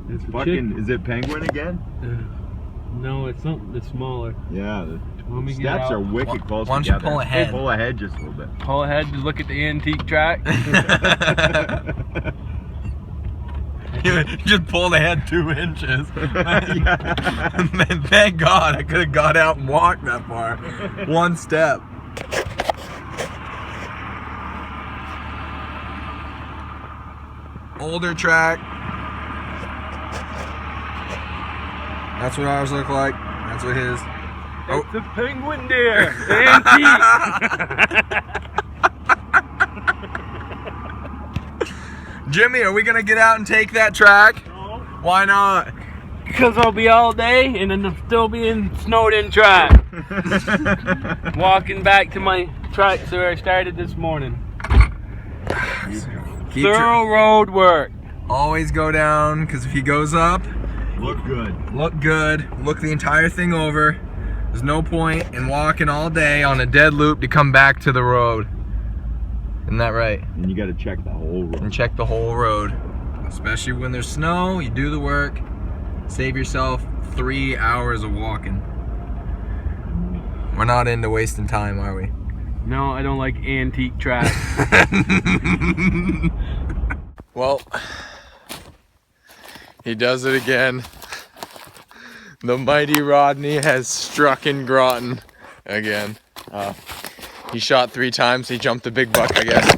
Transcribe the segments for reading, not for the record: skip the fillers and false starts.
It's fucking, is it penguin again? No, it's something that's smaller. Yeah, the steps are wicked close together. Why don't you pull ahead? Hey, pull ahead just a little bit. Pull ahead to look at the antique track. You just pulled ahead 2 inches. Man, thank God I could have got out and walked that far. 1 step. Older track. That's what ours look like. That's what his. Oh, it's the penguin deer. Antique. Jimmy, are we gonna get out and take that track? No. Why not? Because I'll be all day and then I'll still be in snowed in track. Walking back to my tracks where I started this morning. Thorough road work. Always go down, because if he goes up, Look good. look good, look the entire thing over. There's no point in walking all day on a dead loop to come back to the road. Isn't that right? And you got to check the whole road. And check the whole road. Especially when there's snow, you do the work. Save yourself 3 hours of walking. We're not into wasting time, are we? No, I don't like antique tracks. Well, he does it again. The mighty Rodney has struck in Groton again. He shot 3 times. He jumped a big buck, I guess.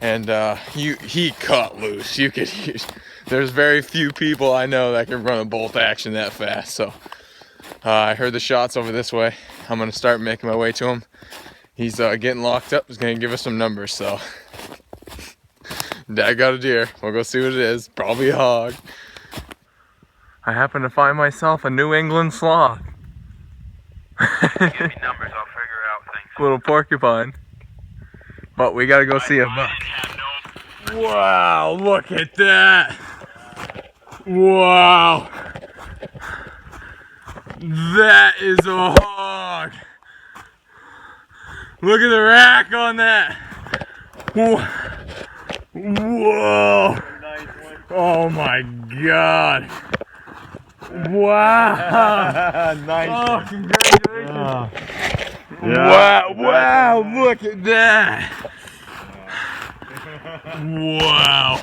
And he cut loose. There's very few people I know that can run a bolt action that fast. So I heard the shots over this way. I'm gonna start making my way to him. He's getting locked up. He's gonna give us some numbers. So Dad got a deer. We'll go see what it is. Probably a hog. I happen to find myself a New England sloth. Give me numbers, I'll figure out things. Little porcupine. But we gotta go see a buck. Wow, look at that. Wow. That is a hog. Look at the rack on that. Whoa. Oh my God. Wow. Nice. Oh, congratulations. Yeah. Wow, look at that. Wow.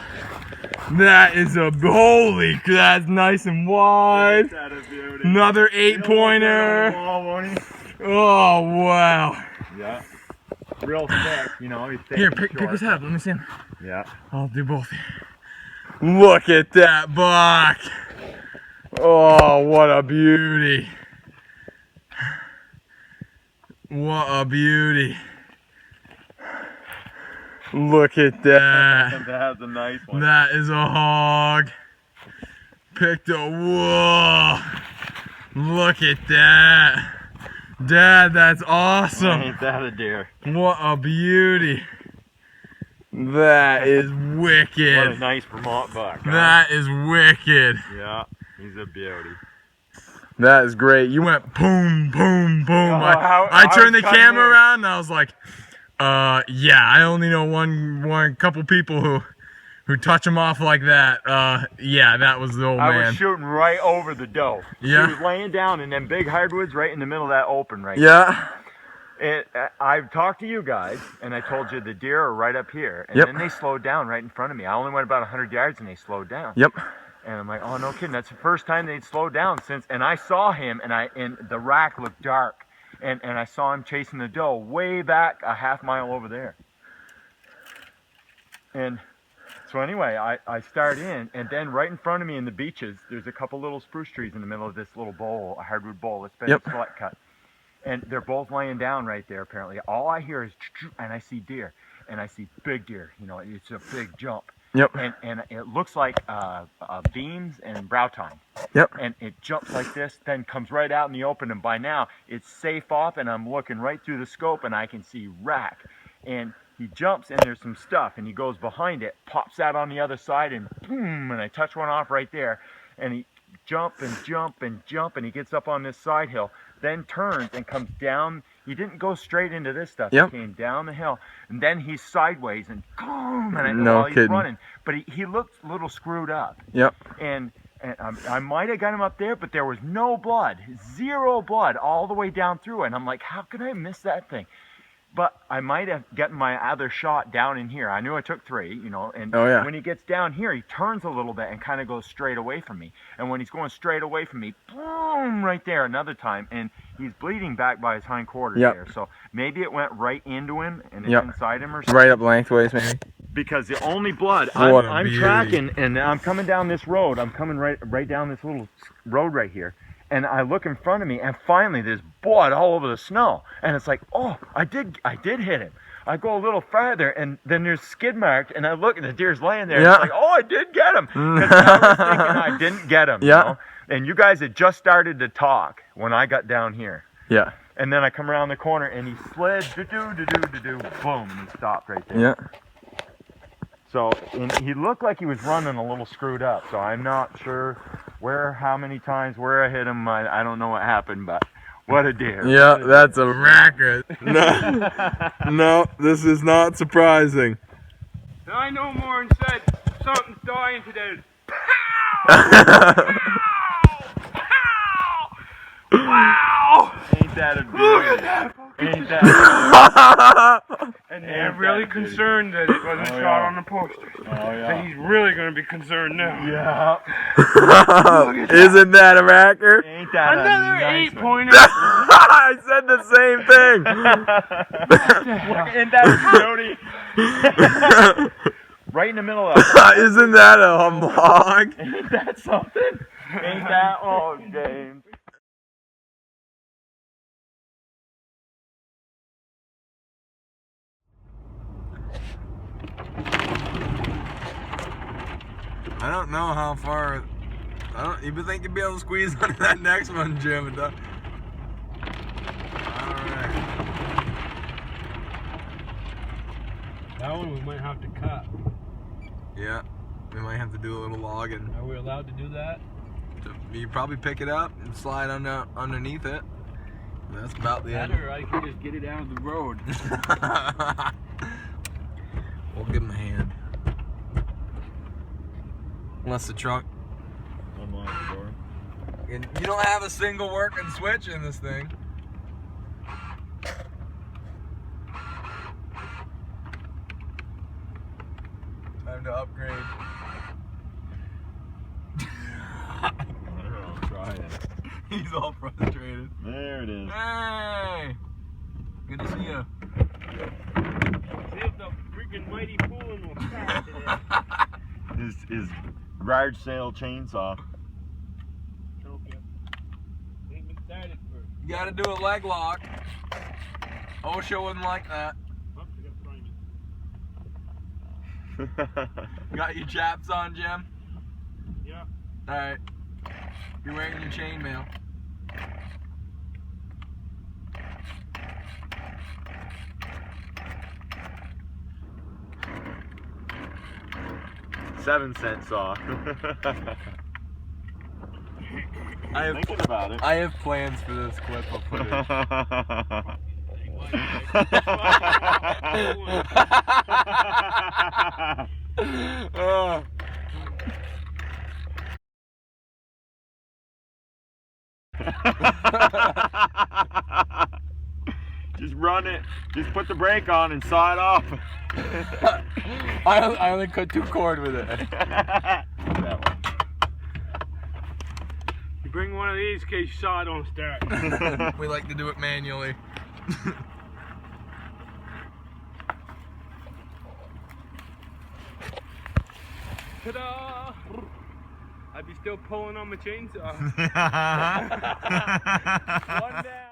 That is holy, that's nice and wide. Another 8-pointer. Oh, wow. Yeah. Real thick, you know. Here, pick his head, let me see him. Yeah. I'll do both. Look at that buck. Oh, what a beauty. What a beauty. Look at that. That's a nice one. That is a hog. Picked a, whoa. Look at that. Dad, that's awesome. Ain't that a deer? What a beauty. That is wicked. What a nice Vermont buck. Huh? That is wicked. Yeah, he's a beauty. That is great. You went boom, boom, boom. Oh, I turned the cutting camera in. around and I was like, yeah, I only know one couple people who touch them off like that. Yeah, that was the old man. I was shooting right over the doe. Yeah. She was laying down in them big hardwoods right in the middle of that open right Yeah. I've talked to you guys, and I told you the deer are right up here. And Yep. then they slowed down right in front of me. I only went about 100 yards, and they slowed down. Yep. And I'm like, oh, no kidding. That's the first time they'd slowed down since. And I saw him, and the rack looked dark. And I saw him chasing the doe way back a half mile over there. And so anyway, I start in, and then right in front of me in the beaches, there's a couple little spruce trees in the middle of this little bowl, a hardwood bowl that's been Yep. select cut. And they're both laying down right there, apparently. All I hear is, and I see deer, and I see big deer. You know, it's a big jump. Yep. And it looks like beans and brow tine. Yep. And it jumps like this, then comes right out in the open, and by now it's safe off, and I'm looking right through the scope, and I can see rack. And he jumps, and there's some stuff, and he goes behind it, pops out on the other side, and boom, and I touch one off right there, and he jump and jump and jump, and he gets up on this side hill, then turns and comes down. He didn't go straight into this stuff. Yep. He came down the hill, and then he's sideways and boom, and No while he's kidding. running. But he looked a little screwed up. Yep. And I might have got him up there, but there was no blood, 0 blood all the way down through it. And I'm like, how could I miss that thing? But I might have gotten my other shot down in here. I knew I took 3, you know, and Oh, yeah. when he gets down here, he turns a little bit and kind of goes straight away from me. And when he's going straight away from me, boom, right there another time, and he's bleeding back by his hindquarters Yep. there. So maybe it went right into him and it's Yep. inside him or something. Right up lengthways, maybe. Because the only blood, What a I'm beauty. tracking, and I'm coming down this road. I'm coming right down this little road right here. And I look in front of me, and finally there's blood all over the snow. And it's like, oh, I did hit him. I go a little farther, and then there's skid marks, and I look, and the deer's laying there. Yeah. And it's like, oh, I did get him. Because I was thinking I didn't get him. Yeah. You know? And you guys had just started to talk when I got down here. Yeah. And then I come around the corner, and he slid, boom, and he stopped right there. Yeah. So, and he looked like he was running a little screwed up. So I'm not sure how many times, where I hit him. I don't know what happened, but what a deer. Yeah, that's a record. No, no, this is not surprising. And I know more and said, something's dying today. Wow! Ain't that a Look beauty? at that! Ain't that And they're really concerned that it wasn't Oh, shot yeah. on the poster. Oh, yeah. And he's really going to be concerned now. Yeah. Isn't that a record? Ain't that Another a nice one? 8-pointer. I said the same Ain't that a beauty? Right in the middle of that. thing. Isn't that a hog? Ain't that something? Ain't that? Oh, James. I don't know how far. You would think you'd be able to squeeze under that next one, Jim. Alright. That one we might have to cut. Yeah. We might have to do a little logging. Are we allowed to do that? You probably pick it up and slide underneath it. That's about the end. Better, I can just get it out of the road. We'll give him a hand. Unless the truck. Unlock the door. And you don't have a single working switch in this thing. Time to upgrade. I'll try it. He's all frustrated. There it is. Hey! Good to see you. See if the freaking mighty pulling will start today. His garage sale chainsaw. Okay. Ain't been started for. You gotta do a leg lock. OSHA wouldn't like that. Oops, I gotta find it. Got your chaps on, Jim? Yeah. Alright. You're wearing your chainmail. $0.07 saw. Thinking about it. I have plans for this clip of footage. Oh. Just run it. Just put the brake on and saw it off. I only cut 2 cord with it. That one. You bring one of these in case you saw it don't start. We like to do it manually. Ta-da! I'd be still pulling on my chainsaw. One day.